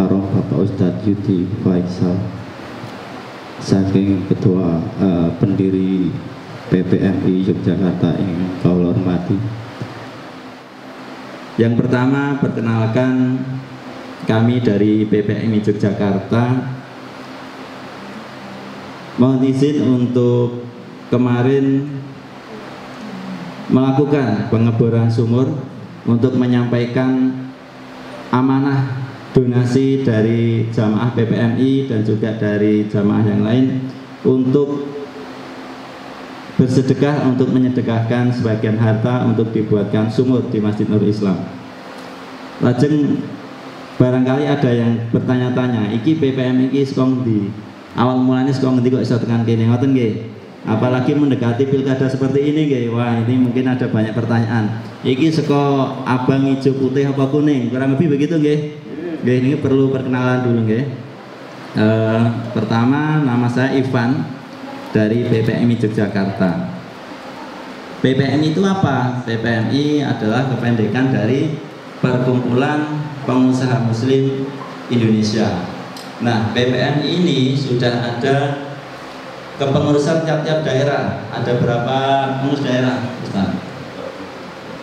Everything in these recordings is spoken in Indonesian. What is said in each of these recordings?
Mukarram Bapak Ustadz Yudi Faisal saking ketua pendiri PPMI Yogyakarta yang kau hormati. Yang pertama, perkenalkan kami dari PPMI Yogyakarta mohon izin untuk kemarin melakukan pengeboran sumur untuk menyampaikan amanah donasi dari jamaah PPMI dan juga dari jamaah yang lain untuk bersedekah, untuk menyedekahkan sebagian harta untuk dibuatkan sumur di Masjid Nurul Islam. Lajeng barangkali ada yang bertanya-tanya, iki PPMI iki sekong di awal mulanya sekong ngendi kok iso tekan kene ngoten nggih. Apalagi mendekati pilkada seperti ini nggih. Wah, ini mungkin ada banyak pertanyaan. Iki seko abang, hijau, putih apa kuning? Kurang lebih begitu nggih. Nggih, ini perlu perkenalan dulu nggih. Pertama, nama saya Ivan dari PPMI Yogyakarta. PPMI itu apa? PPMI adalah kependekan dari Perkumpulan Pengusaha Muslim Indonesia. Nah, PPMI ini sudah ada kepengurusan tiap-tiap daerah. Ada berapa pengurus daerah, Ustaz?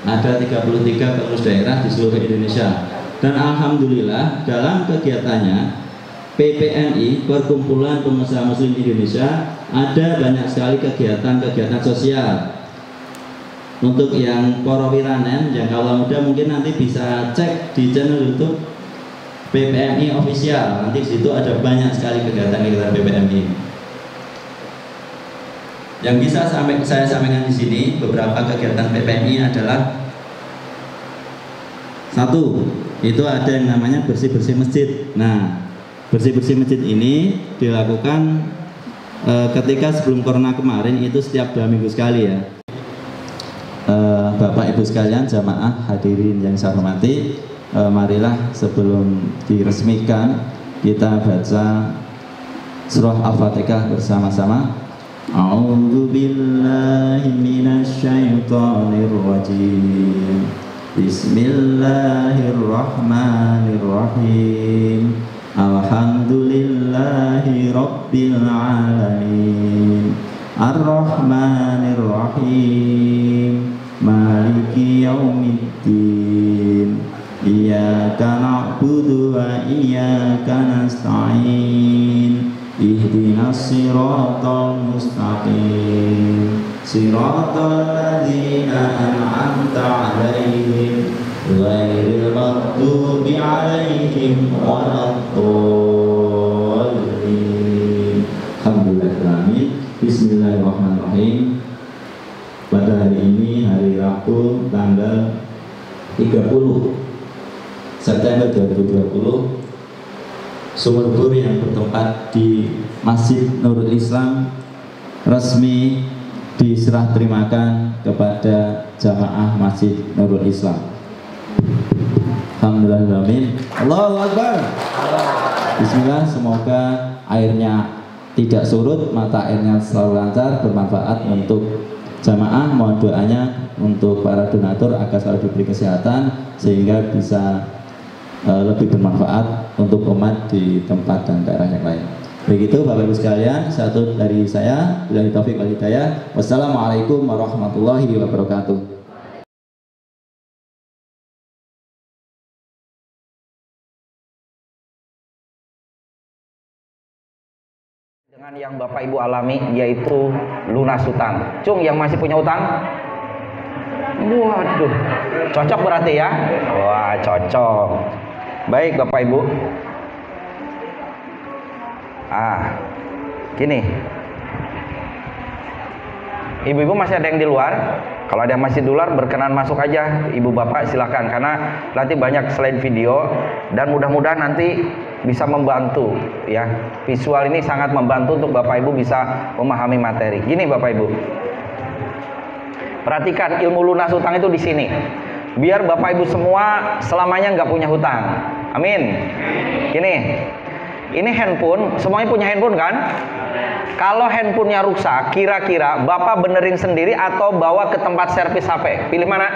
Ada 33 pengurus daerah di seluruh Indonesia. Dan alhamdulillah dalam kegiatannya PPMI, Perkumpulan Pengusaha Muslim Indonesia, ada banyak sekali kegiatan-kegiatan sosial. Untuk yang para wiranen, yang kalau muda mungkin nanti bisa cek di channel YouTube PPMI official. Nanti di situ ada banyak sekali kegiatan-kegiatan PPMI. Yang bisa saya sampaikan di sini beberapa kegiatan PPMI adalah satu, itu ada yang namanya bersih-bersih masjid. Nah, bersih-bersih masjid ini dilakukan ketika sebelum corona kemarin itu setiap 2 minggu sekali ya. Bapak Ibu sekalian, jamaah hadirin yang saya hormati, marilah sebelum diresmikan kita baca surah Al-Fatihah bersama-sama. A'udzu billahi minasy syaithanir rajim. Bismillahirrahmanirrahim. Alhamdulillahi rabbil alamin. Ar-Rahmanir-Rahim. Maliki yaumiddin. Iyyaka na'budu wa iyyaka nasta'in. Ihdinas siratal mustaqim. Siratal ladzina an'amta 'alaihim ghairil maghdubi 'alaihim waladdallin. Alhamdulillahirrahmanirrahim. Bismillahirrahmanirrahim. Pada hari ini, hari Rabu, tanggal 30 September 2020, sumur bor yang bertempat di Masjid Nurul Islam resmi diserah terimakan kepada jamaah Masjid Nurul Islam. Alhamdulillahirrahmanirrahim. Allahu Akbar. Bismillah, semoga airnya tidak surut, mata airnya selalu lancar, bermanfaat untuk jamaah. Mohon doanya untuk para donatur agar selalu diberi kesehatan sehingga bisa lebih bermanfaat untuk umat di tempat dan daerah yang lain. Begitu Bapak Ibu sekalian, satu dari saya, billahi taufik wal hidayah. Wassalamualaikum warahmatullahi wabarakatuh. Dengan yang Bapak Ibu alami, yaitu lunas hutang. Cung, yang masih punya hutang? Waduh, cocok berarti ya? Wah, cocok. Baik Bapak Ibu. Gini. Ibu-ibu masih ada yang di luar? Kalau ada yang masih di luar, berkenan masuk aja. Ibu bapak silakan, karena nanti banyak slide video dan mudah-mudahan nanti bisa membantu ya. Visual ini sangat membantu untuk bapak ibu bisa memahami materi. Gini bapak ibu, perhatikan ilmu lunas hutang itu di sini. Biar bapak ibu semua selamanya nggak punya hutang. Amin. Gini, ini handphone, semuanya punya handphone kan? Kalau handphonenya rusak, kira-kira bapak benerin sendiri atau bawa ke tempat servis HP? Pilih mana?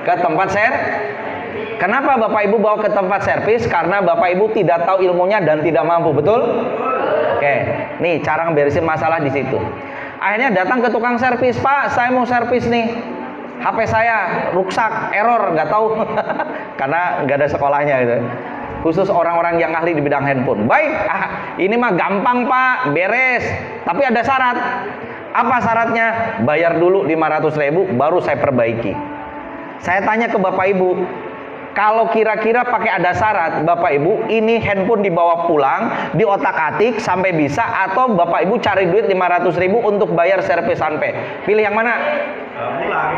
Ke tempat Kenapa Bapak Ibu bawa ke tempat servis? Karena Bapak Ibu tidak tahu ilmunya dan tidak mampu, betul? Oke, nih cara ngeberesin masalah di situ. Akhirnya datang ke tukang servis, Pak, saya mau servis nih. HP saya rusak, error, nggak tahu, karena nggak ada sekolahnya gitu. Khusus orang-orang yang ahli di bidang handphone. Baik, ini mah gampang Pak, beres. Tapi ada syarat. Apa syaratnya? Bayar dulu 500.000, baru saya perbaiki. Saya tanya ke Bapak Ibu, kalau kira-kira pakai ada syarat, Bapak Ibu, ini handphone dibawa pulang, diotak-atik sampai bisa, atau Bapak Ibu cari duit 500.000 untuk bayar servis sampai. Pilih yang mana? Pulang.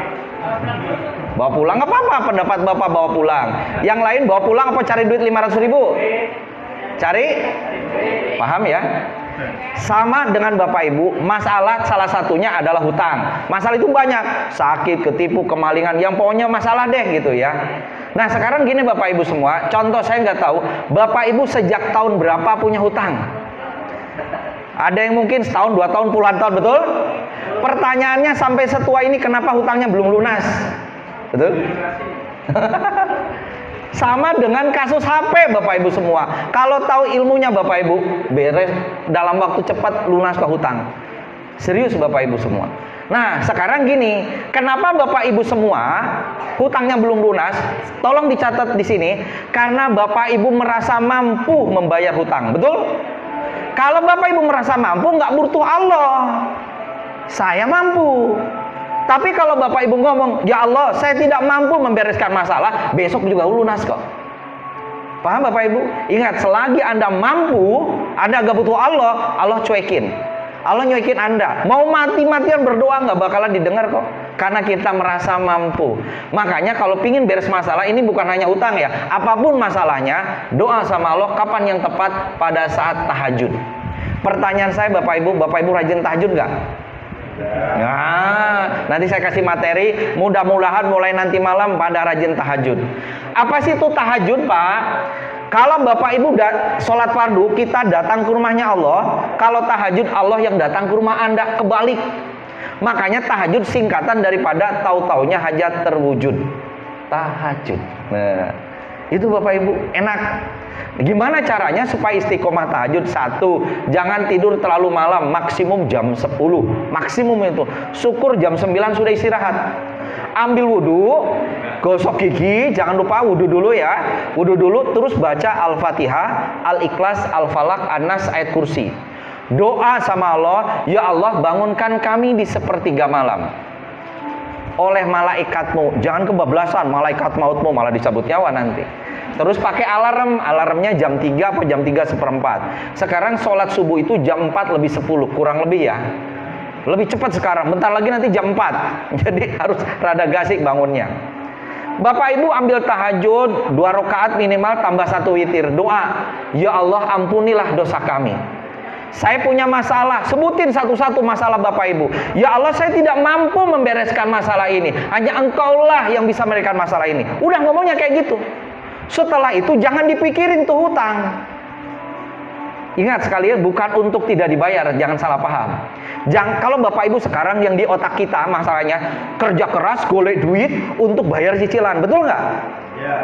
Bawa pulang, nggak apa-apa, pendapat Bapak bawa pulang. Yang lain bawa pulang apa cari duit 500.000? Cari? Paham ya? Sama dengan Bapak Ibu, masalah salah satunya adalah hutang. Masalah itu banyak, sakit, ketipu, kemalingan, yang pokoknya masalah deh gitu ya. Nah sekarang gini Bapak Ibu semua, contoh saya nggak tahu, Bapak Ibu sejak tahun berapa punya hutang? Ada yang mungkin setahun, 2 tahun, puluhan tahun, betul? Pertanyaannya sampai setua ini kenapa hutangnya belum lunas? Betul? Sama dengan kasus HP Bapak Ibu semua. Kalau tahu ilmunya Bapak Ibu, beres dalam waktu cepat lunas ke hutang. Serius Bapak Ibu semua. Nah sekarang gini, kenapa Bapak Ibu semua hutangnya belum lunas? Tolong dicatat di sini, karena Bapak Ibu merasa mampu membayar hutang, betul? Kalau Bapak Ibu merasa mampu, nggak butuh Allah. Saya mampu. Tapi kalau Bapak Ibu ngomong, ya Allah, saya tidak mampu membereskan masalah, besok juga lunas kok. Paham Bapak Ibu? Ingat, selagi Anda mampu, Anda gak butuh Allah, Allah cuekin. Allah nyuekin Anda. Mau mati-matian berdoa gak bakalan didengar kok. Karena kita merasa mampu. Makanya kalau pingin beres masalah, ini bukan hanya utang ya. Apapun masalahnya, doa sama Allah kapan yang tepat? Pada saat tahajud. Pertanyaan saya Bapak Ibu rajin tahajud gak? Nah, nanti saya kasih materi. Mudah-mudahan mulai nanti malam pada rajin tahajud. Apa sih itu tahajud Pak? Kalau Bapak Ibu sholat fardu, kita datang ke rumahnya Allah. Kalau tahajud, Allah yang datang ke rumah Anda, kebalik. Makanya tahajud singkatan daripada tahu-taunya hajat terwujud. Tahajud. Nah, itu Bapak Ibu enak. Gimana caranya supaya istiqomah tahajud? 1, jangan tidur terlalu malam, maksimum jam 10. Maksimum itu. Syukur jam 9 sudah istirahat. Ambil wudhu, gosok gigi, jangan lupa wudhu dulu ya. Wudhu dulu, terus baca Al-Fatihah, Al-Ikhlas, Al-Falaq, An-Nas, ayat kursi. Doa sama Allah, ya Allah bangunkan kami di sepertiga malam oleh malaikatmu. Jangan kebablasan, malaikat mautmu malah dicabut nyawa nanti. Terus pakai alarm, alarmnya jam 3 atau jam 3:4. Sekarang sholat subuh itu jam 4:10, kurang lebih ya. Lebih cepat sekarang, bentar lagi nanti jam 4. Jadi harus rada gasik bangunnya. Bapak Ibu ambil tahajud 2 rakaat minimal tambah 1 witir. Doa, ya Allah ampunilah dosa kami. Saya punya masalah, sebutin satu-satu masalah Bapak Ibu. Ya Allah, saya tidak mampu membereskan masalah ini. Hanya Engkaulah yang bisa membereskan masalah ini. Udah ngomongnya kayak gitu. Setelah itu jangan dipikirin tuh hutang. Ingat sekalian, bukan untuk tidak dibayar, jangan salah paham. Kalau Bapak Ibu sekarang yang di otak kita masalahnya kerja keras, golek duit untuk bayar cicilan, betul nggak? Ya.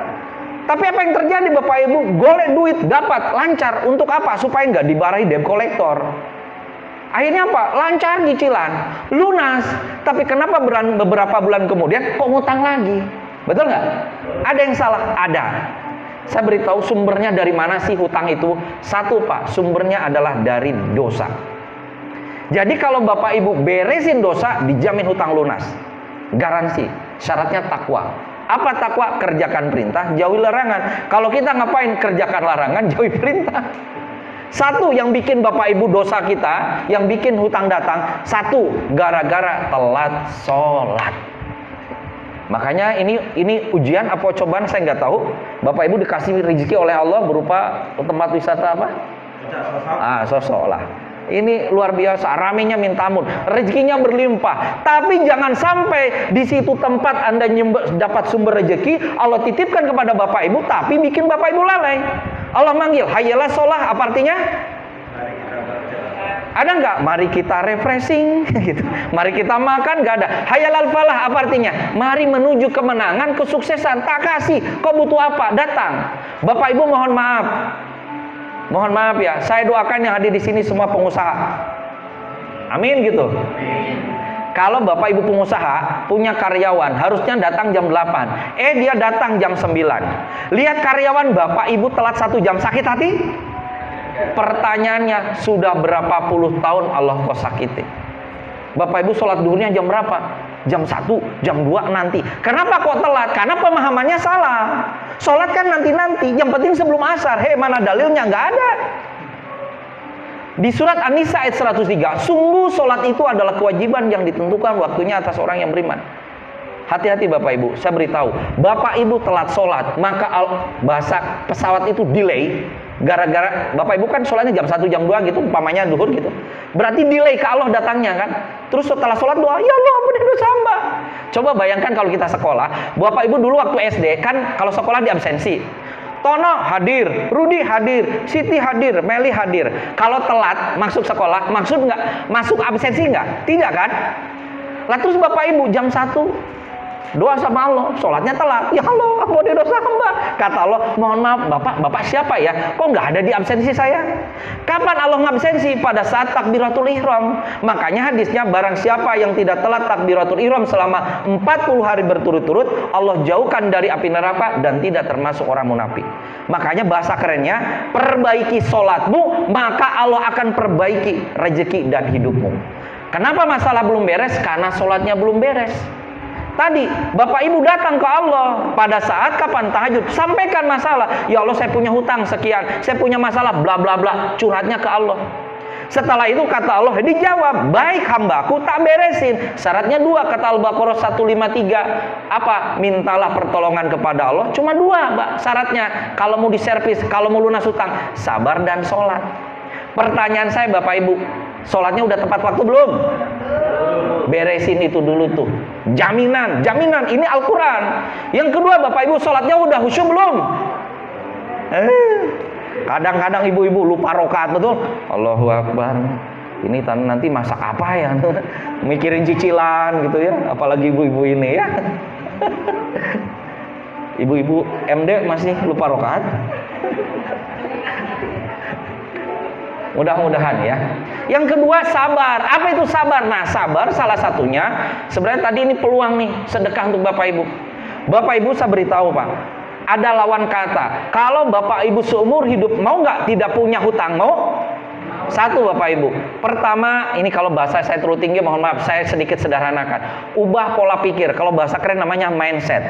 Tapi apa yang terjadi Bapak Ibu? Golek duit, dapat, lancar. Untuk apa? Supaya nggak dimarahi debt collector. Akhirnya apa? Lancar cicilan, lunas. Tapi kenapa beberapa bulan kemudian kok ngutang lagi? Betul nggak? Ada yang salah? Ada. Saya beritahu sumbernya dari mana sih hutang itu? 1 Pak, sumbernya adalah dari dosa. Jadi kalau Bapak Ibu beresin dosa, dijamin hutang lunas. Garansi. Syaratnya takwa. Apa takwa? Kerjakan perintah, jauhi larangan. Kalau kita ngapain? Kerjakan larangan, jauhi perintah. 1 yang bikin Bapak Ibu dosa kita, yang bikin hutang datang, 1 gara-gara telat sholat. Makanya ini ujian apa cobaan saya nggak tahu. Bapak Ibu dikasih rezeki oleh Allah berupa tempat wisata apa? Sosok lah. Ini luar biasa, ramenya minta ampun, rezekinya berlimpah. Tapi jangan sampai di situ tempat Anda dapat sumber rezeki, Allah titipkan kepada Bapak Ibu, tapi bikin Bapak Ibu lalai. Allah manggil, hayyalah sholah, apa artinya? Ada nggak? Mari kita refreshing gitu. Mari kita makan, nggak ada. Hayal al falah, apa artinya? Mari menuju kemenangan, kesuksesan. Tak kasih. Kau butuh apa? Datang. Bapak Ibu mohon maaf. Mohon maaf ya. Saya doakan yang hadir di sini semua pengusaha. Amin gitu. Kalau Bapak Ibu pengusaha punya karyawan harusnya datang jam 8. Dia datang jam 9. Lihat karyawan Bapak Ibu telat 1 jam, sakit hati? Pertanyaannya, sudah berapa puluh tahun Allah kau sakiti? Bapak Ibu sholat duhurnya jam berapa? Jam 1, jam 2 nanti. Kenapa kok telat? Karena pemahamannya salah. Sholat kan nanti-nanti, yang penting sebelum asar. Mana dalilnya? Nggak ada. Di surat An-Nisa ayat 103, sungguh sholat itu adalah kewajiban yang ditentukan waktunya atas orang yang beriman. Hati-hati Bapak Ibu, saya beritahu, Bapak Ibu telat sholat, maka bahasa pesawat itu delay. Gara-gara Bapak Ibu kan sholatnya jam 1, jam 2 gitu, umpamanya duhur gitu. Berarti delay ke Allah datangnya kan. Terus setelah sholat doa, ya Allah ampuni dosa hamba. Coba bayangkan kalau kita sekolah, Bapak Ibu dulu waktu SD kan kalau sekolah di absensi. Tono hadir, Rudi hadir, Siti hadir, Meli hadir. Kalau telat masuk sekolah, maksud nggak? Masuk absensi nggak? Tidak kan? Lah terus Bapak Ibu jam 1 doa sama Allah, sholatnya telat. Ya Allah, ampuni dosa hamba. Kata Allah, mohon maaf Bapak siapa ya? Kok nggak ada di absensi saya? Kapan Allah ngabsensi? Pada saat takbiratul ihram. Makanya hadisnya, barang siapa yang tidak telat takbiratul ihram selama 40 hari berturut-turut, Allah jauhkan dari api neraka dan tidak termasuk orang munafik. Makanya bahasa kerennya, perbaiki sholatmu, maka Allah akan perbaiki rezeki dan hidupmu. Kenapa masalah belum beres? Karena sholatnya belum beres. Tadi Bapak Ibu datang ke Allah pada saat kapan tahajud, sampaikan masalah. Ya Allah, saya punya hutang sekian, saya punya masalah bla bla bla, curhatnya ke Allah. Setelah itu kata Allah, dijawab, baik hambaku tak beresin. Syaratnya 2, kata Al-Baqarah 153. Apa? Mintalah pertolongan kepada Allah. Cuma 2 Mbak syaratnya. Kalau mau diservis, kalau mau lunas hutang, sabar dan sholat. Pertanyaan saya Bapak Ibu, sholatnya udah tepat waktu belum? Beresin itu dulu tuh. Jaminan ini Al-Quran. Yang kedua Bapak Ibu, sholatnya udah khusyuk belum? Kadang-kadang ibu-ibu lupa rokaat, betul? Allahu Akbar. Ini nanti masak apa ya? Mikirin cicilan gitu ya. Apalagi ibu-ibu ini ya. Ibu-ibu MD masih lupa rokaat. Mudah-mudahan ya. Yang kedua sabar. Apa itu sabar? Nah, sabar salah satunya sebenarnya tadi ini peluang nih sedekah untuk Bapak Ibu. Bapak Ibu saya beritahu Pak, ada lawan kata. Kalau Bapak Ibu seumur hidup mau nggak tidak punya hutang? Mau? Satu Bapak Ibu. Pertama, ini kalau bahasa saya terlalu tinggi, mohon maaf, saya sedikit sederhanakan. Ubah pola pikir. Kalau bahasa keren namanya mindset.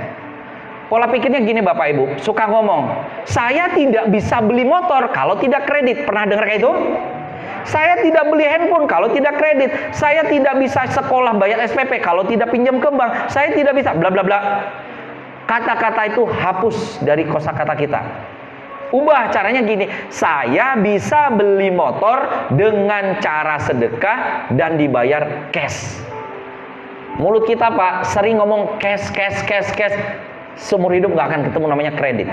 Pola pikirnya gini Bapak Ibu, suka ngomong, saya tidak bisa beli motor kalau tidak kredit. Pernah dengar kayak itu? Saya tidak beli handphone kalau tidak kredit. Saya tidak bisa sekolah bayar SPP kalau tidak pinjam ke bank. Saya tidak bisa bla bla bla. Kata-kata itu hapus dari kosakata kita. Ubah caranya gini, saya bisa beli motor dengan cara sedekah dan dibayar cash. Mulut kita Pak sering ngomong cash. Seumur hidup nggak akan ketemu namanya kredit.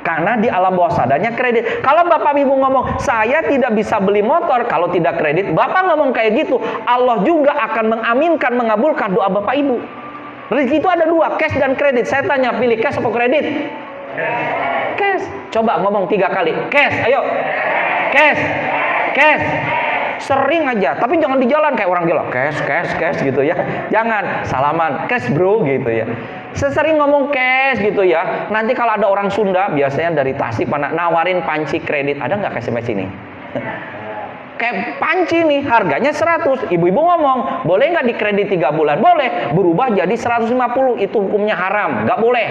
Karena di alam bawah sadarnya kredit. Kalau Bapak Ibu ngomong, saya tidak bisa beli motor kalau tidak kredit. Bapak ngomong kayak gitu, Allah juga akan mengaminkan, mengabulkan doa Bapak Ibu. Rezeki itu ada 2, cash dan kredit. Saya tanya, pilih cash atau kredit? Cash. Coba ngomong 3 kali. Cash, ayo. Cash. Sering aja, tapi jangan di jalan kayak orang gila, cash gitu ya. Jangan, salaman, cash bro gitu ya. Sesering ngomong cash gitu ya. Nanti kalau ada orang Sunda, biasanya dari Tasik mana nawarin panci kredit, ada nggak SMS ini? Kayak panci nih, harganya 100. Ibu-ibu ngomong, boleh nggak dikredit 3 bulan? Boleh, berubah jadi 150, itu hukumnya haram, nggak boleh.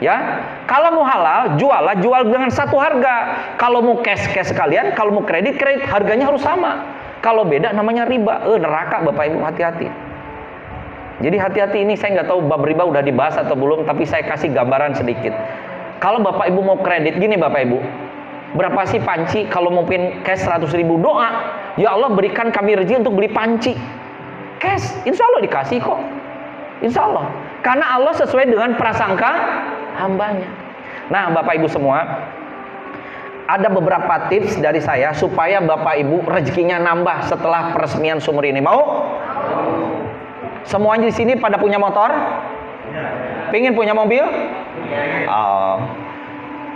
Ya, kalau mau halal, jual dengan satu harga. Kalau mau cash sekalian, kalau mau kredit, harganya harus sama. Kalau beda namanya riba. Neraka Bapak Ibu, hati-hati. Jadi hati-hati, ini saya nggak tahu bab riba udah dibahas atau belum, tapi saya kasih gambaran sedikit. Kalau Bapak Ibu mau kredit, gini Bapak Ibu, berapa sih panci? Kalau mungkin cash 100.000, doa, ya Allah berikan kami rezeki untuk beli panci. Cash, insya Allah dikasih kok. Insya Allah. Karena Allah sesuai dengan prasangka hambanya. Nah Bapak Ibu semua, ada beberapa tips dari saya supaya Bapak Ibu rezekinya nambah setelah peresmian sumur ini. Mau? Semuanya di sini pada punya motor? Pengen punya mobil? Oh.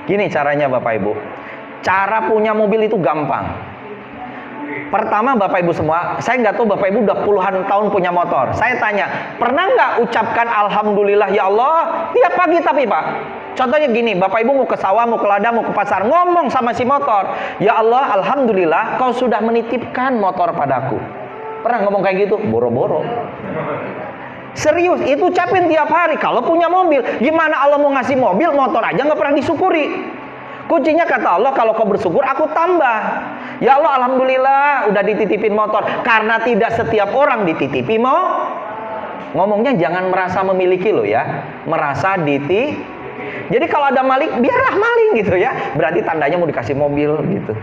Gini caranya Bapak Ibu. Cara punya mobil itu gampang. Pertama Bapak Ibu semua, saya nggak tahu Bapak Ibu udah puluhan tahun punya motor. Saya tanya, pernah nggak ucapkan Alhamdulillah ya Allah tiap pagi? Tapi Pak, contohnya gini, Bapak Ibu mau ke sawah, mau ke ladang, mau ke pasar, ngomong sama si motor, ya Allah Alhamdulillah kau sudah menitipkan motor padaku. Pernah ngomong kayak gitu? Boro-boro. Serius, itu ucapin tiap hari. Kalau punya mobil, gimana Allah mau ngasih mobil, motor aja nggak pernah disyukuri. Kuncinya kata Allah, kalau kau bersyukur aku tambah. Ya Allah Alhamdulillah udah dititipin motor. Karena tidak setiap orang dititipi mau. Ngomongnya jangan merasa memiliki loh ya, merasa Jadi kalau ada maling, biarlah maling gitu ya. Berarti tandanya mau dikasih mobil gitu.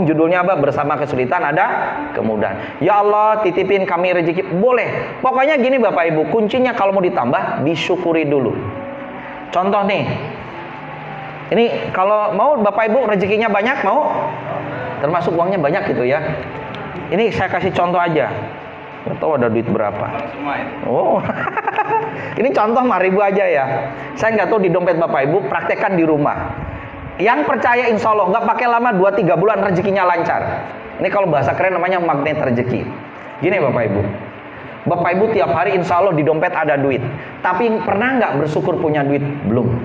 Judulnya apa? Bersama kesulitan ada kemudahan. Ya Allah titipin kami rezeki. Boleh. Pokoknya gini Bapak Ibu, kuncinya kalau mau ditambah disyukuri dulu. Contoh nih, ini kalau mau Bapak Ibu rezekinya banyak, mau? Termasuk uangnya banyak gitu ya. Ini saya kasih contoh aja. Nggak tahu ada duit berapa. Oh, ini contoh 5.000 aja ya. Saya nggak tahu di dompet Bapak Ibu, praktekkan di rumah. Yang percaya insya Allah nggak pakai lama 2-3 bulan rezekinya lancar. Ini kalau bahasa keren namanya magnet rezeki. Gini Bapak Ibu. Bapak Ibu tiap hari insya Allah di dompet ada duit. Tapi pernah nggak bersyukur punya duit? Belum.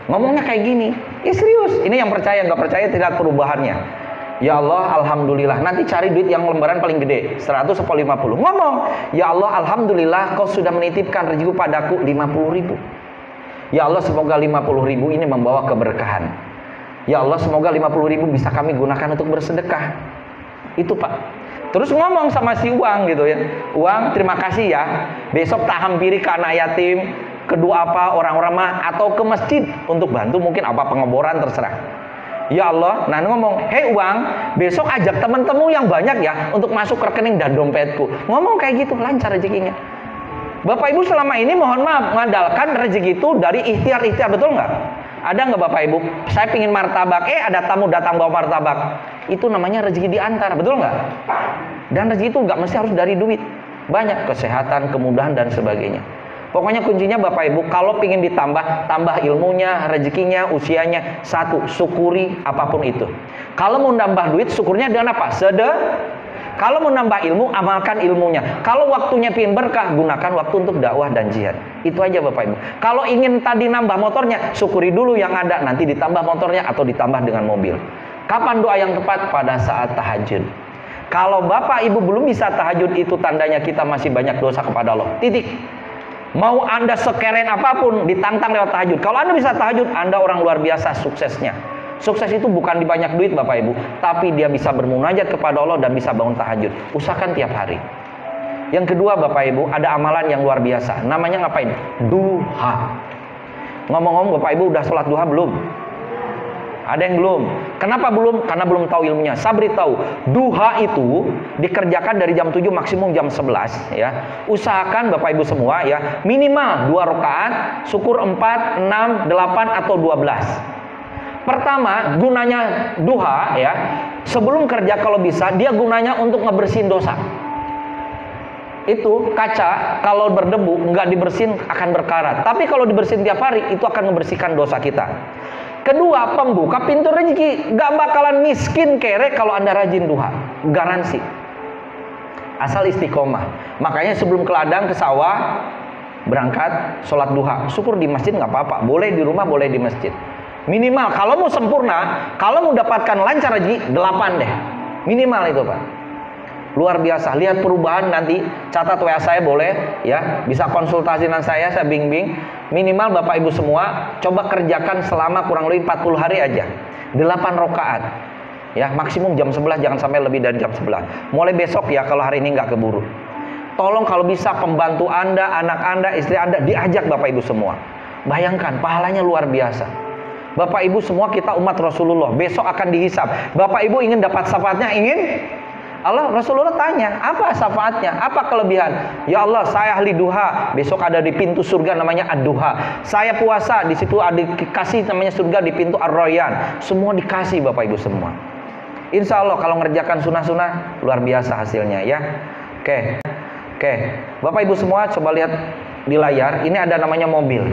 Ngomongnya kayak gini, ya serius. Ini yang percaya, nggak percaya tidak perubahannya. Ya Allah Alhamdulillah, nanti cari duit yang lembaran paling gede 100 atau 50. Ngomong, ya Allah Alhamdulillah kau sudah menitipkan rezeki padaku 50.000. Ya Allah semoga 50.000 ini membawa keberkahan. Ya Allah semoga 50.000 bisa kami gunakan untuk bersedekah. Itu Pak. Terus ngomong sama si uang gitu ya, uang terima kasih ya, besok tak hampiri ke anak yatim, kedua apa orang-orang mah, atau ke masjid untuk bantu mungkin apa pengeboran terserah. Ya Allah, nah ngomong, hei uang, besok ajak teman-teman yang banyak ya untuk masuk rekening dan dompetku. Ngomong kayak gitu, lancar rezekinya. Bapak Ibu selama ini mohon maaf mengandalkan rezeki itu dari ikhtiar-ikhtiar, betul nggak? Ada nggak Bapak Ibu? Saya pingin martabak, ada tamu datang bawa martabak. Itu namanya rezeki diantar, betul nggak? Dan rezeki itu nggak mesti harus dari duit. Banyak kesehatan, kemudahan dan sebagainya. Pokoknya kuncinya Bapak Ibu, kalau pingin ditambah, tambah ilmunya, rezekinya, usianya. Satu, syukuri apapun itu. Kalau mau nambah duit, syukurnya dengan apa? Kalau mau nambah ilmu, amalkan ilmunya. Kalau waktunya pingin berkah, gunakan waktu untuk dakwah dan jihad. Itu aja Bapak Ibu. Kalau ingin tadi nambah motornya, syukuri dulu yang ada, nanti ditambah motornya atau ditambah dengan mobil. Kapan doa yang tepat? Pada saat tahajud. Kalau Bapak Ibu belum bisa tahajud, itu tandanya kita masih banyak dosa kepada Allah. Titik. Mau Anda sekeren apapun, ditantang lewat tahajud. Kalau Anda bisa tahajud, Anda orang luar biasa suksesnya. Sukses itu bukan di banyak duit Bapak Ibu, tapi dia bisa bermunajat kepada Allah dan bisa bangun tahajud. Usahakan tiap hari. Yang kedua Bapak Ibu, ada amalan yang luar biasa. Namanya ngapain? Duha. Ngomong-ngomong Bapak Ibu udah sholat duha belum? Ada yang belum? Kenapa belum? Karena belum tahu ilmunya. Saya beritahu, duha itu dikerjakan dari jam 7 maksimum jam 11 ya. Usahakan Bapak Ibu semua ya, minimal 2 rakaat, syukur 4, 6, 8 atau 12. Pertama, gunanya duha ya, sebelum kerja kalau bisa, dia gunanya untuk ngebersihin dosa. Itu kaca kalau berdebu nggak dibersihin akan berkarat. Tapi kalau dibersihin tiap hari, itu akan membersihkan dosa kita. Kedua, pembuka pintu rezeki. Gak bakalan miskin kere kalau Anda rajin duha. Garansi. Asal istiqomah. Makanya sebelum ke ladang, ke sawah, berangkat, sholat duha. Syukur di masjid gak apa-apa. Boleh di rumah, boleh di masjid. Minimal, kalau mau sempurna, kalau mau dapatkan lancar rezeki, 8 deh. Minimal itu Pak. Luar biasa. Lihat perubahan nanti. Catat WA saya boleh ya. Bisa konsultasi dengan saya bimbing. Minimal Bapak Ibu semua coba kerjakan selama kurang lebih 40 hari aja. 8 rakaat. Ya, maksimum jam 11, jangan sampai lebih dari jam 11. Mulai besok ya kalau hari ini nggak keburu. Tolong kalau bisa pembantu Anda, anak Anda, istri Anda diajak Bapak Ibu semua. Bayangkan pahalanya luar biasa. Bapak Ibu semua kita umat Rasulullah, besok akan dihisab. Bapak Ibu ingin dapat syafaatnya, ingin Rasulullah tanya, apa syafaatnya, apa kelebihan? Ya Allah, saya ahli duha, besok ada di pintu surga namanya ad-duha. Saya puasa, di situ ada dikasih namanya surga di pintu ar-rayyan. Semua dikasih Bapak Ibu semua. Insya Allah kalau ngerjakan sunnah-sunnah luar biasa hasilnya ya. Oke. Bapak Ibu semua coba lihat di layar, ini ada namanya mobil.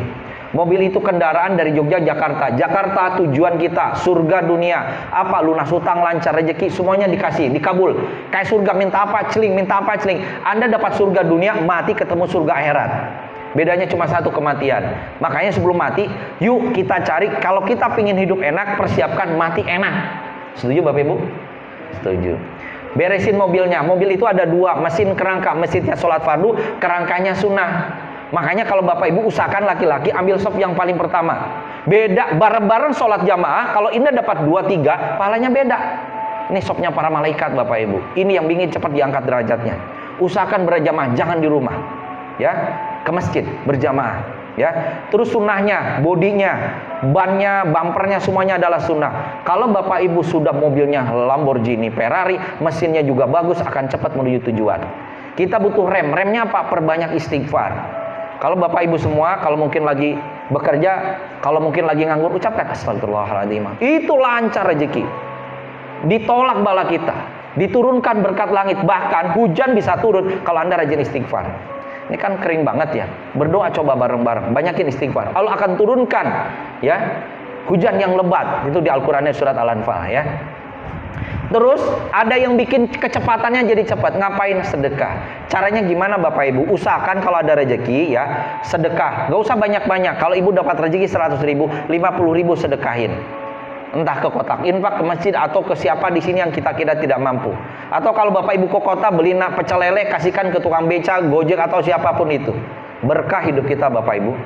Mobil itu kendaraan dari Jogja, Jakarta. Jakarta tujuan kita, surga dunia. Apa? Lunas hutang, lancar rezeki, semuanya dikasih, dikabul. Kayak surga, minta apa, celing, minta apa, celing. Anda dapat surga dunia, mati ketemu surga akhirat. Bedanya cuma satu, kematian. Makanya sebelum mati, yuk kita cari, kalau kita pingin hidup enak, persiapkan mati enak. Setuju Bapak Ibu? Setuju. Beresin mobilnya. Mobil itu ada dua, mesin kerangka. Mesinnya sholat fardu, kerangkanya sunnah. Makanya kalau Bapak Ibu usahakan laki-laki ambil sop yang paling pertama. Beda, bareng-bareng sholat jamaah. Kalau ini dapat 2-3, pahalanya beda. Ini sopnya para malaikat Bapak Ibu. Ini yang ingin cepat diangkat derajatnya. Usahakan berjamaah, jangan di rumah. Ya, ke masjid berjamaah. Ya, terus sunnahnya, bodinya, bannya, bumpernya semuanya adalah sunnah. Kalau Bapak Ibu sudah mobilnya Lamborghini, Ferrari, mesinnya juga bagus, akan cepat menuju tujuan. Kita butuh rem. Remnya apa? Perbanyak istighfar. Kalau Bapak Ibu semua, kalau mungkin lagi bekerja, kalau mungkin lagi nganggur, ucapkan astagfirullahaladzim. Itu lancar rezeki. Ditolak bala kita, diturunkan berkat langit, bahkan hujan bisa turun kalau Anda rajin istighfar. Ini kan kering banget ya. Berdoa coba bareng-bareng, banyakin istighfar. Allah akan turunkan ya hujan yang lebat. Itu di Al-Qur'annya surat Al-Anfal ya. Terus ada yang bikin kecepatannya jadi cepat. Ngapain? Sedekah. Caranya gimana Bapak Ibu? Usahakan kalau ada rezeki ya, sedekah. Gak usah banyak-banyak. Kalau ibu dapat rezeki 100.000, 50.000 sedekahin. Entah ke kotak infak, ke masjid, atau ke siapa di sini yang kita kira tidak mampu. Atau kalau Bapak Ibu ke kota beli pecel lele, kasihkan ke tukang beca, Gojek atau siapapun itu. Berkah hidup kita Bapak Ibu.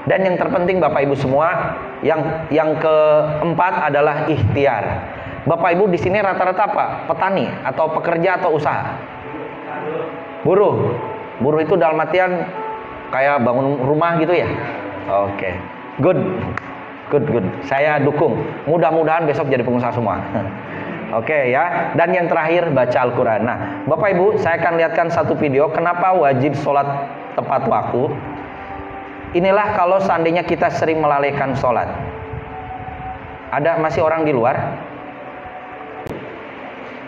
Dan yang terpenting Bapak Ibu semua, yang keempat adalah ikhtiar. Bapak Ibu di sini rata-rata apa? Petani atau pekerja atau usaha? Buruh. Buruh itu dalam artian kayak bangun rumah gitu ya? Oke. Good. Saya dukung. Mudah-mudahan besok jadi pengusaha semua. Oke ya. Dan yang terakhir baca Al-Quran. Nah, Bapak Ibu, saya akan lihatkan satu video. Kenapa wajib sholat tepat waktu? Inilah kalau seandainya kita sering melalaikan sholat. Ada masih orang di luar?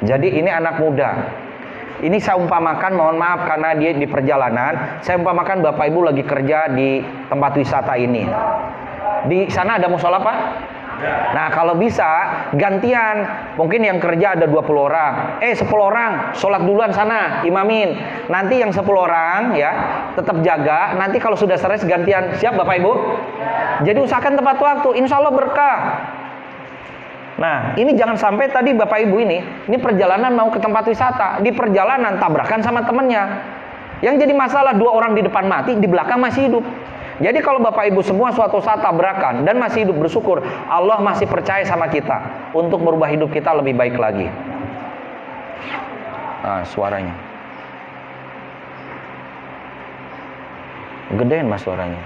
Jadi ini anak muda. Ini saya umpamakan, mohon maaf karena dia di perjalanan. Saya umpamakan Bapak Ibu lagi kerja di tempat wisata ini. Di sana ada musola Pak? Nah kalau bisa gantian. Mungkin yang kerja ada 20 orang. 10 orang sholat duluan sana, imamin. Nanti yang 10 orang ya tetap jaga. Nanti kalau sudah selesai gantian. Siap Bapak Ibu? Jadi usahakan tepat waktu. Insya Allah berkah. Nah, ini jangan sampai tadi Bapak Ibu ini perjalanan mau ke tempat wisata, di perjalanan tabrakan sama temennya. Yang jadi masalah 2 orang di depan mati, di belakang masih hidup. Jadi kalau Bapak Ibu semua suatu saat tabrakan dan masih hidup, bersyukur Allah masih percaya sama kita untuk merubah hidup kita lebih baik lagi. Nah, suaranya gedein Mas suaranya.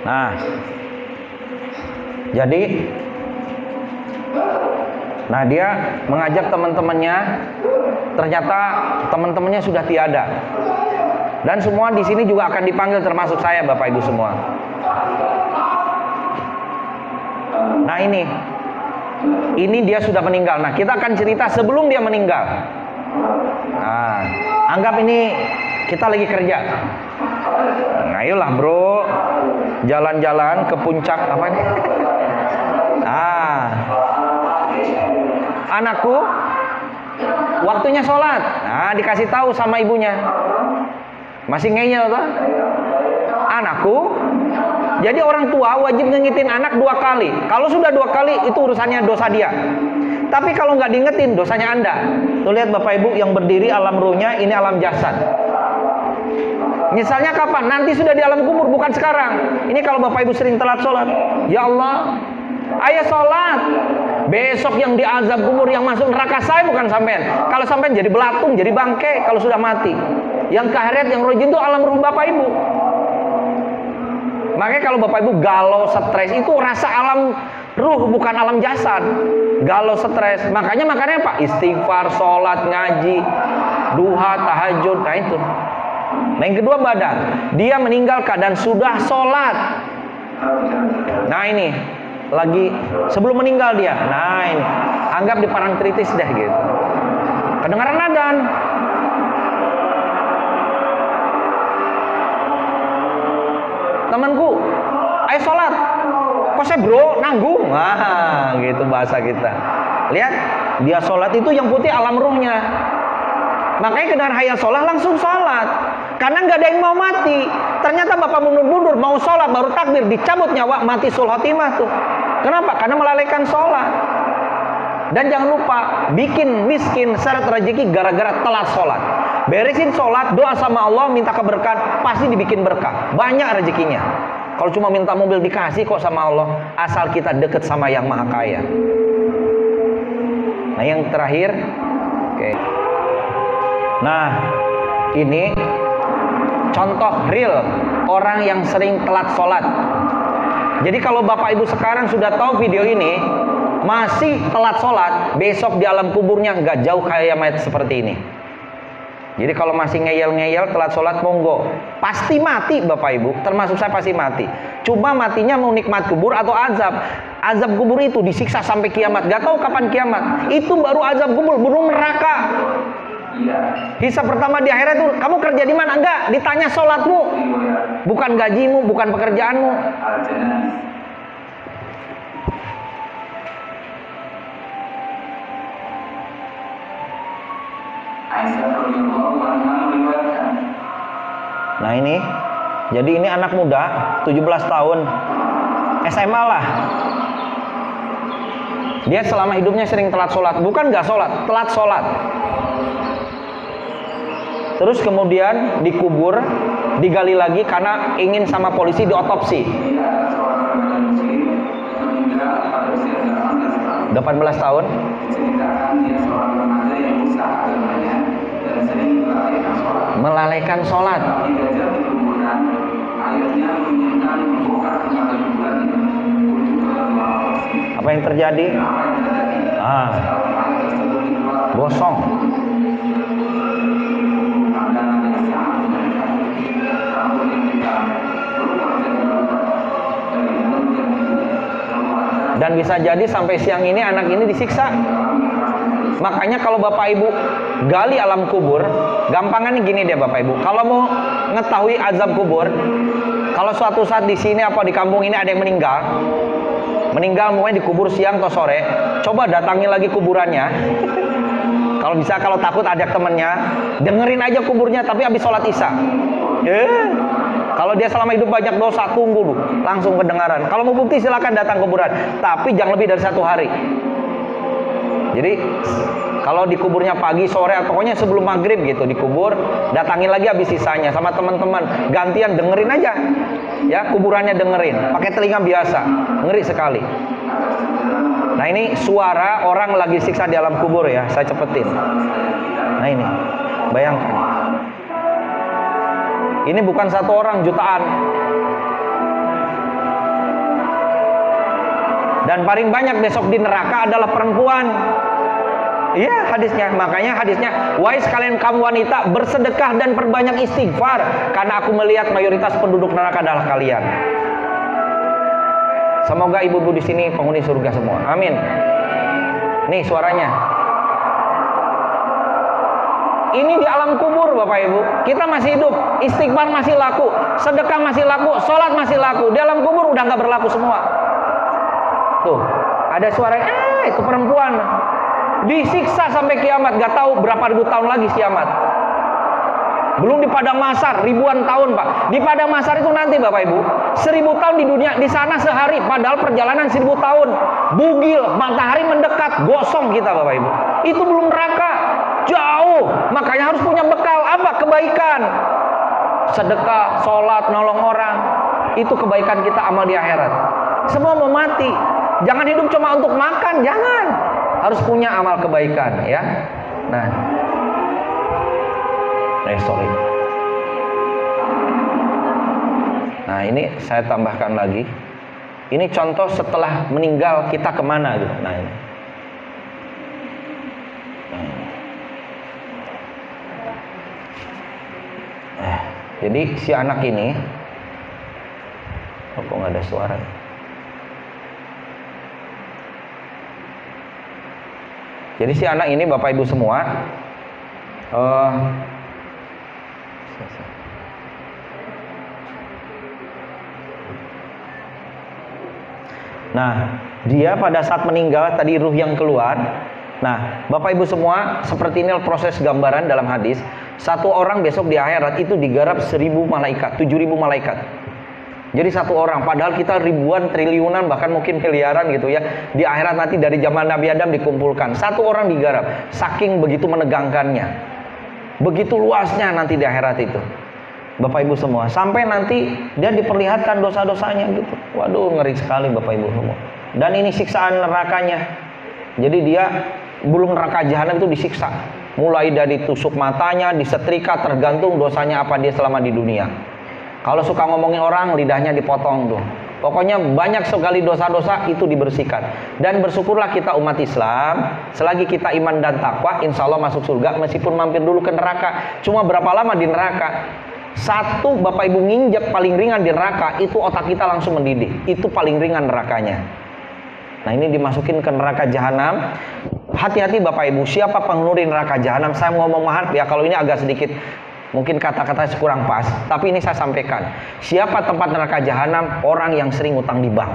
Nah, jadi dia mengajak teman-temannya, ternyata teman-temannya sudah tiada. Dan semua di sini juga akan dipanggil termasuk saya Bapak Ibu semua. Nah ini dia sudah meninggal. Nah kita akan cerita sebelum dia meninggal. Nah, anggap ini kita lagi kerja. Nah ayolah bro, jalan-jalan ke puncak apa ini? Anakku, waktunya sholat. Nah dikasih tahu sama ibunya. Masih ngeyel tuh. Anakku, jadi orang tua wajib ngingetin anak 2 kali. Kalau sudah 2 kali itu urusannya dosa dia. Tapi kalau nggak diingetin dosanya Anda. Tuh lihat Bapak Ibu yang berdiri alam ruhnya, ini alam jasad. Misalnya kapan? Nanti sudah di alam kubur, bukan sekarang. Ini kalau Bapak Ibu sering telat sholat. Ya Allah, ayo sholat. Besok yang diazab kubur, yang masuk neraka saya bukan sampean. Kalau sampean jadi belatung, jadi bangke kalau sudah mati. Yang ke akhirat, yang rojin itu alam ruh Bapak Ibu. Makanya kalau Bapak Ibu galau, stres itu rasa alam ruh, bukan alam jasad. Galau, stres. Makanya Pak, istighfar, sholat, ngaji, duha, tahajud. Nah itu. Nah yang kedua badan. Dia meninggal keadaan sudah sholat. Nah ini lagi sebelum meninggal dia. Nah ini anggap di parangtritis deh gitu. Kedengaran adzan. Temanku, ayo sholat. Kok saya bro, nanggung? Nah, gitu bahasa kita. Lihat, dia sholat itu yang putih alam ruhnya. Makanya kedengar hayya sholat langsung sholat. Karena nggak ada yang mau mati. Ternyata bapak mundur-mundur mau sholat baru takbir dicabut nyawa, mati sul khotimah tuh. Kenapa? Karena melalaikan sholat. Dan jangan lupa bikin miskin syarat rezeki gara-gara telat sholat. Beresin sholat, doa sama Allah, minta keberkahan, pasti dibikin berkah. Banyak rezekinya. Kalau cuma minta mobil dikasih kok sama Allah, asal kita deket sama yang maha kaya. Nah yang terakhir, oke. Nah ini contoh real orang yang sering telat sholat. Jadi kalau bapak ibu sekarang sudah tahu video ini, masih telat sholat, besok di alam kuburnya nggak jauh kayak mayat seperti ini. Jadi kalau masih ngeyel-ngeyel telat sholat, monggo. Pasti mati bapak ibu, termasuk saya pasti mati. Cuma matinya mau nikmat kubur atau azab. Azab kubur itu disiksa sampai kiamat. Gak tahu kapan kiamat. Itu baru azab kubur, belum neraka. Hisab pertama di akhirat itu, kamu kerja di mana? Enggak, ditanya sholatmu, bukan gajimu, bukan pekerjaanmu. Nah ini, jadi ini anak muda, 17 tahun, SMA lah. Dia selama hidupnya sering telat sholat, bukan nggak sholat, telat sholat. Terus kemudian dikubur, digali lagi karena ingin sama polisi diotopsi. 18 tahun. Melalaikan sholat. Apa yang terjadi? Gosong. Dan bisa jadi sampai siang ini anak ini disiksa. Makanya kalau bapak ibu gali alam kubur, gampangannya gini deh bapak ibu. Kalau mau mengetahui azab kubur, kalau suatu saat di sini apa di kampung ini ada yang meninggal mungkin dikubur siang atau sore, coba datangi lagi kuburannya. Kalau bisa, kalau takut ajak temennya, dengerin aja kuburnya tapi habis sholat isya. Kalau dia selama hidup banyak dosa, tunggu dulu, langsung kedengaran. Kalau mau bukti silakan datang kuburan, tapi jangan lebih dari 1 hari. Jadi kalau dikuburnya pagi, sore, atau pokoknya sebelum maghrib gitu dikubur, datangin lagi habis sisanya sama teman-teman, gantian dengerin aja, ya kuburannya dengerin, pakai telinga biasa, ngeri sekali. Nah ini suara orang lagi siksa di alam kubur ya, saya cepetin. Nah ini, bayangkan, ini bukan 1 orang, jutaan. Dan paling banyak besok di neraka adalah perempuan. Iya hadisnya, makanya hadisnya, wahai sekalian kamu wanita, bersedekah dan perbanyak istighfar, karena aku melihat mayoritas penduduk neraka adalah kalian. Semoga ibu-ibu di sini penghuni surga semua. Amin. Nih suaranya. Ini di alam kubur bapak ibu, kita masih hidup, istighfar masih laku, sedekah masih laku, sholat masih laku. Di alam kubur udah nggak berlaku semua. Tuh, ada suara, itu perempuan disiksa sampai kiamat, gak tahu berapa ribu tahun lagi kiamat. Belum di padang mahsyar, ribuan tahun pak. Di padang mahsyar itu nanti bapak ibu, 1000 tahun di dunia, di sana sehari, padahal perjalanan 1000 tahun. Bugil, matahari mendekat, gosong kita bapak ibu. Itu belum neraka, jauh. Makanya harus punya bekal, apa? Kebaikan, sedekah, sholat, nolong orang. Itu kebaikan kita, amal di akhirat. Semua mau mati, jangan hidup cuma untuk makan, jangan. Harus punya amal kebaikan ya. Nah, sorry. Nah, ini saya tambahkan lagi. Ini contoh setelah meninggal kita kemana gitu. Nah, ini. Jadi si anak ini, kok nggak ada suara? Jadi si anak ini Bapak Ibu semua, nah dia pada saat meninggal tadi ruh yang keluar. Nah Bapak Ibu semua, seperti ini proses gambaran dalam hadis. Satu orang besok di akhirat itu digarap 1000 malaikat, 7000 malaikat. Jadi satu orang, padahal kita ribuan, triliunan, bahkan mungkin miliaran gitu ya. Di akhirat nanti dari zaman Nabi Adam dikumpulkan. Satu orang digarap, saking begitu menegangkannya. Begitu luasnya nanti di akhirat itu. Bapak Ibu semua, sampai nanti dia diperlihatkan dosa-dosanya gitu. Waduh, ngeri sekali Bapak Ibu semua. Dan ini siksaan nerakanya. Jadi dia belum neraka jahanam itu disiksa. Mulai dari tusuk matanya, disetrika, tergantung dosanya apa dia selama di dunia. Kalau suka ngomongin orang, lidahnya dipotong tuh. Pokoknya banyak sekali dosa-dosa itu dibersihkan. Dan bersyukurlah kita umat Islam, selagi kita iman dan takwa, insya Allah masuk surga meskipun mampir dulu ke neraka. Cuma berapa lama di neraka? Satu Bapak Ibu nginjek paling ringan di neraka, itu otak kita langsung mendidih. Itu paling ringan nerakanya. Nah ini dimasukin ke neraka jahanam. Hati-hati Bapak Ibu, siapa penghuni neraka jahanam? Saya ngomong maaf ya kalau ini agak sedikit mungkin kata-kata kurang pas, tapi ini saya sampaikan. Siapa tempat neraka jahanam? Orang yang sering utang di bank.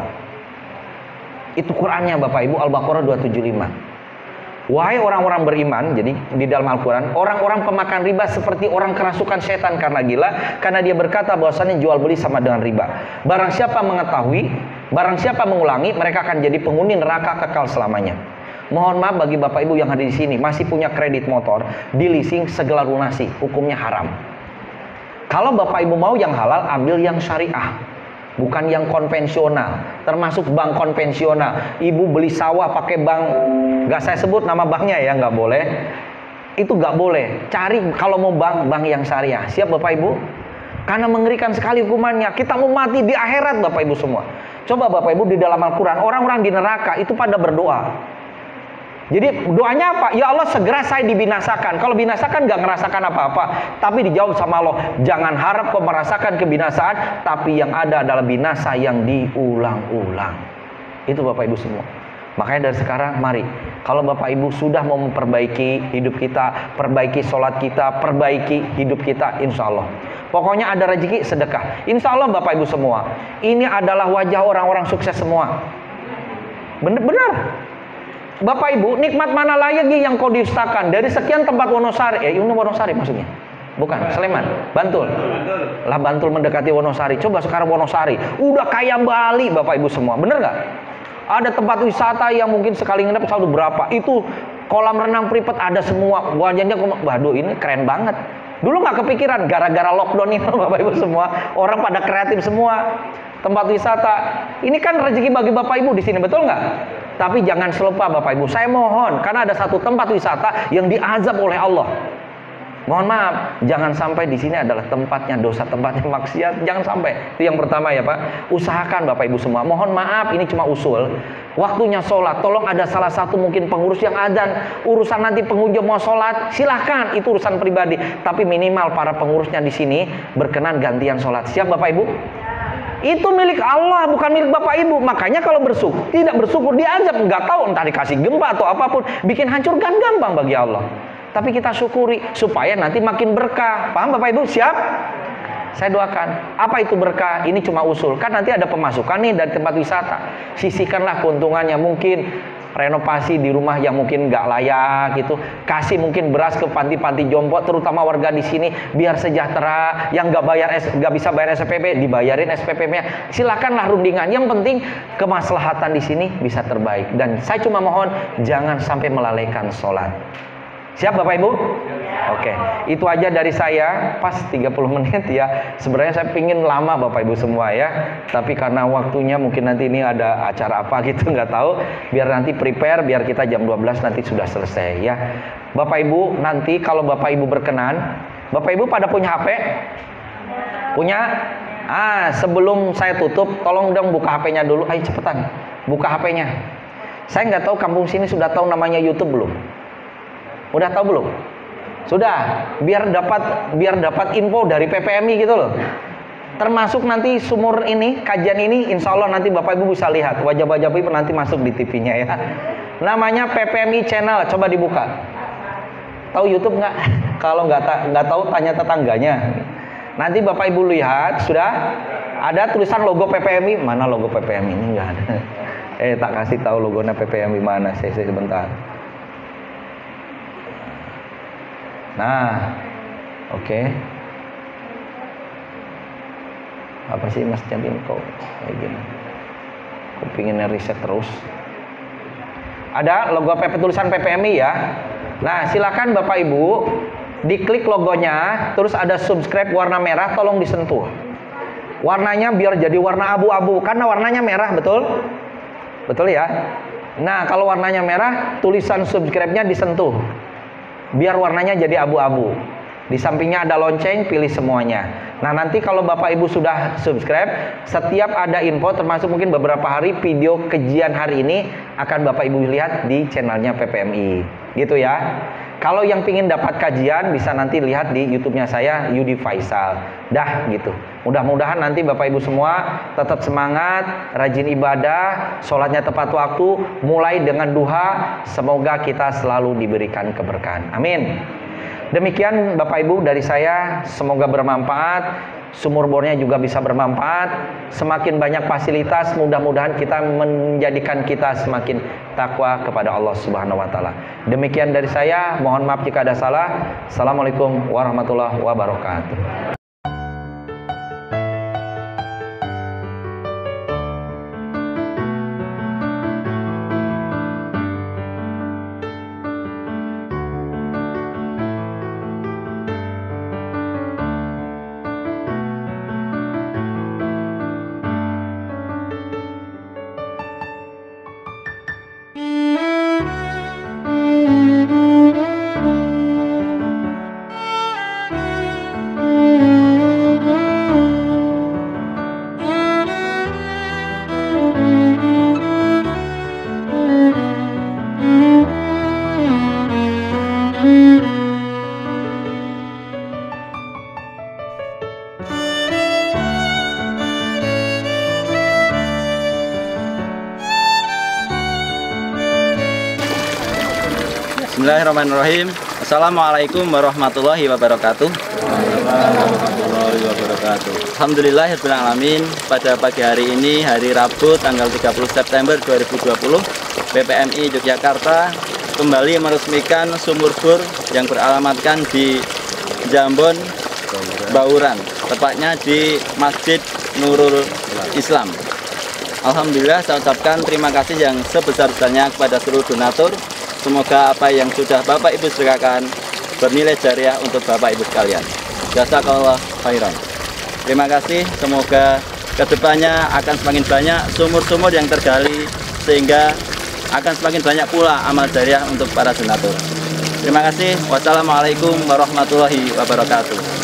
Itu Qur'annya Bapak Ibu, Al-Baqarah 275. Wahai orang-orang beriman, jadi di dalam Al-Quran, orang-orang pemakan riba seperti orang kerasukan setan karena gila, karena dia berkata bahwasannya jual beli sama dengan riba. Barang siapa mengetahui, barang siapa mengulangi, mereka akan jadi penghuni neraka kekal selamanya. Mohon maaf bagi Bapak Ibu yang hadir di sini masih punya kredit motor, di leasing segala lunasi, hukumnya haram. Kalau Bapak Ibu mau yang halal, ambil yang syariah, bukan yang konvensional. Termasuk bank konvensional. Ibu beli sawah pakai bank, nggak saya sebut nama banknya ya, nggak boleh. Itu nggak boleh. Cari kalau mau bank yang syariah. Siap Bapak Ibu? Karena mengerikan sekali hukumannya. Kita mau mati di akhirat Bapak Ibu semua. Coba Bapak Ibu di dalam Al-Quran, orang-orang di neraka itu pada berdoa. Jadi doanya apa? Ya Allah segera saya dibinasakan. Kalau binasakan nggak ngerasakan apa-apa. Tapi dijawab sama Allah, jangan harap kau merasakan kebinasaan, tapi yang ada adalah binasa yang diulang-ulang. Itu Bapak Ibu semua. Makanya dari sekarang mari, kalau Bapak Ibu sudah mau memperbaiki hidup kita, perbaiki sholat kita, perbaiki hidup kita, insya Allah. Pokoknya ada rezeki sedekah. Insya Allah Bapak Ibu semua. Ini adalah wajah orang-orang sukses semua. Benar. Bapak Ibu, nikmat mana lagi yang kau dustakan? Dari sekian tempat Wonosari, ini Wonosari maksudnya? Bukan, Sleman, Bantul. Lah Bantul mendekati Wonosari. Coba sekarang Wonosari, udah kayak Bali Bapak Ibu semua, bener nggak? Ada tempat wisata yang mungkin sekali nginep satu berapa? Itu kolam renang Pripet ada semua. Wajahnya, waduh ini keren banget. Dulu nggak kepikiran, gara-gara lockdown itu Bapak Ibu semua, orang pada kreatif semua. Tempat wisata, ini kan rezeki bagi Bapak Ibu di sini, betul nggak? Tapi jangan selupa Bapak Ibu, saya mohon, karena ada satu tempat wisata yang diazab oleh Allah. Mohon maaf, jangan sampai di sini adalah tempatnya dosa, tempatnya maksiat, jangan sampai. Itu yang pertama ya Pak. Usahakan Bapak Ibu semua. Mohon maaf, ini cuma usul. Waktunya sholat, tolong ada salah satu mungkin pengurus yang adzan. Urusan nanti pengunjung mau sholat, silahkan, itu urusan pribadi. Tapi minimal para pengurusnya di sini berkenan gantian sholat. Siap Bapak Ibu? Itu milik Allah, bukan milik Bapak Ibu. Makanya kalau bersyukur, tidak bersyukur diazab, nggak tahu entah dikasih gempa atau apapun, bikin hancur kan gampang bagi Allah. Tapi kita syukuri supaya nanti makin berkah. Paham Bapak Ibu? Siap? Saya doakan. Apa itu berkah? Ini cuma usul. Kan nanti ada pemasukan nih dari tempat wisata. Sisihkanlah keuntungannya, mungkin renovasi di rumah yang mungkin nggak layak gitu, kasih mungkin beras ke panti-panti jompo, terutama warga di sini biar sejahtera. Yang nggak bisa bayar SPP, dibayarin SPP-nya. Silakanlah rundingan. Yang penting kemaslahatan di sini bisa terbaik. Dan saya cuma mohon jangan sampai melalaikan sholat. Siap Bapak Ibu? Oke, itu aja dari saya. Pas 30 menit ya. Sebenarnya saya pingin lama Bapak Ibu semua ya. Tapi karena waktunya mungkin nanti ini ada acara apa gitu nggak tahu. Biar nanti prepare, biar kita jam 12 nanti sudah selesai ya. Bapak Ibu nanti kalau Bapak Ibu berkenan, Bapak Ibu pada punya HP? Punya? Sebelum saya tutup, tolong dong buka HP-nya dulu. Ayo cepetan, buka HP-nya. Saya nggak tahu kampung sini sudah tahu namanya YouTube belum? Udah tahu belum? Sudah, biar dapat info dari PPMI gitu loh. Termasuk nanti sumur ini, kajian ini, insya Allah nanti Bapak Ibu bisa lihat wajah-wajah Ibu nanti masuk di TV-nya ya. Namanya PPMI Channel, coba dibuka. Tahu YouTube nggak? Kalau nggak tahu tanya tetangganya. Nanti Bapak Ibu lihat sudah ada tulisan logo PPMI. Mana logo PPMI ini? Nggak ada. Tak kasih tahu logonya PPMI mana. Saya sebentar. Nah, oke. Apa sih Mas Jamil kok kayak gini? Kok pengen riset terus? Ada logo tulisan PPMI ya. Nah, silakan Bapak Ibu diklik logonya, terus ada subscribe warna merah, tolong disentuh. Warnanya biar jadi warna abu-abu karena warnanya merah, betul? Betul ya? Nah, kalau warnanya merah, tulisan subscribe-nya disentuh. Biar warnanya jadi abu-abu. Di sampingnya ada lonceng, pilih semuanya. Nah, nanti kalau Bapak Ibu sudah subscribe, setiap ada info termasuk mungkin beberapa hari video kajian hari ini akan Bapak Ibu lihat di channelnya PPMI. Gitu ya. Kalau yang pingin dapat kajian bisa nanti lihat di YouTube-nya saya, Yudi Faisal. Dah gitu. Mudah-mudahan nanti Bapak Ibu semua tetap semangat, rajin ibadah, sholatnya tepat waktu, mulai dengan duha. Semoga kita selalu diberikan keberkahan. Amin. Demikian Bapak Ibu dari saya, semoga bermanfaat. Sumur bornya juga bisa bermanfaat. Semakin banyak fasilitas, mudah-mudahan kita menjadikan kita semakin takwa kepada Allah Subhanahu wa taala. Demikian dari saya, mohon maaf jika ada salah. Assalamualaikum warahmatullahi wabarakatuh. Bismillahirrahmanirrahim. Assalamualaikum warahmatullahi wabarakatuh. Alhamdulillahirabbil alamin. Pada pagi hari ini, hari Rabu tanggal 30 September 2020, PPMI Yogyakarta kembali meresmikan sumur bor yang beralamatkan di Jambon, Bauran, tepatnya di Masjid Nurul Islam. Alhamdulillah, saya ucapkan terima kasih yang sebesar-besarnya kepada seluruh donatur. Semoga apa yang sudah Bapak Ibu sedekahkan bernilai jariah untuk Bapak Ibu sekalian. Jazakallah khairan. Terima kasih. Semoga kedepannya akan semakin banyak sumur-sumur yang tergali sehingga akan semakin banyak pula amal jariah untuk para donatur. Terima kasih. Wassalamualaikum warahmatullahi wabarakatuh.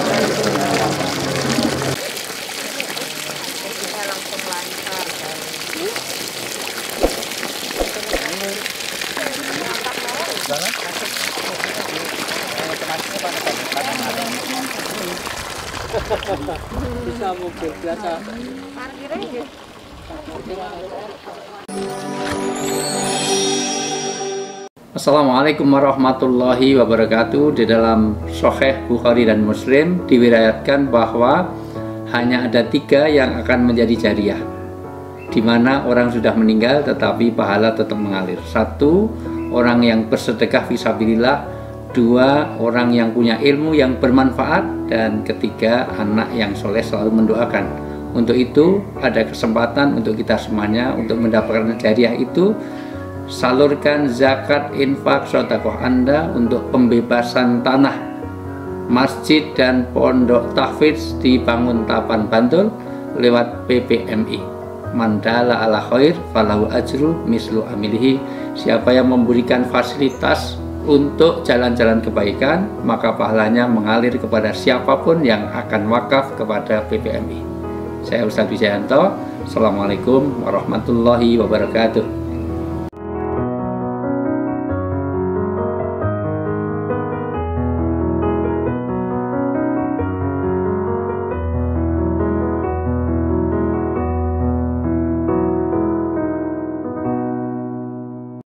Bisa mobil biasa. Assalamualaikum warahmatullahi wabarakatuh. Di dalam Sahih Bukhari dan Muslim diriwayatkan bahwa hanya ada 3 yang akan menjadi jariah, di mana orang sudah meninggal tetapi pahala tetap mengalir. 1, orang yang bersedekah fisabilillah. 2, orang yang punya ilmu yang bermanfaat. Dan 3, anak yang soleh selalu mendoakan. Untuk itu ada kesempatan untuk kita semuanya untuk mendapatkan jariah itu. Salurkan zakat, infak, sedekah Anda untuk pembebasan tanah masjid dan pondok tahfidz di Banguntapan, Bantul lewat PPMI. Mandala ala khair falahu ajru mislu amilihi. Siapa yang memberikan fasilitas untuk jalan-jalan kebaikan, maka pahalanya mengalir kepada siapapun yang akan wakaf kepada PPMI. Saya Ustadz Wijayanto. Assalamualaikum warahmatullahi wabarakatuh.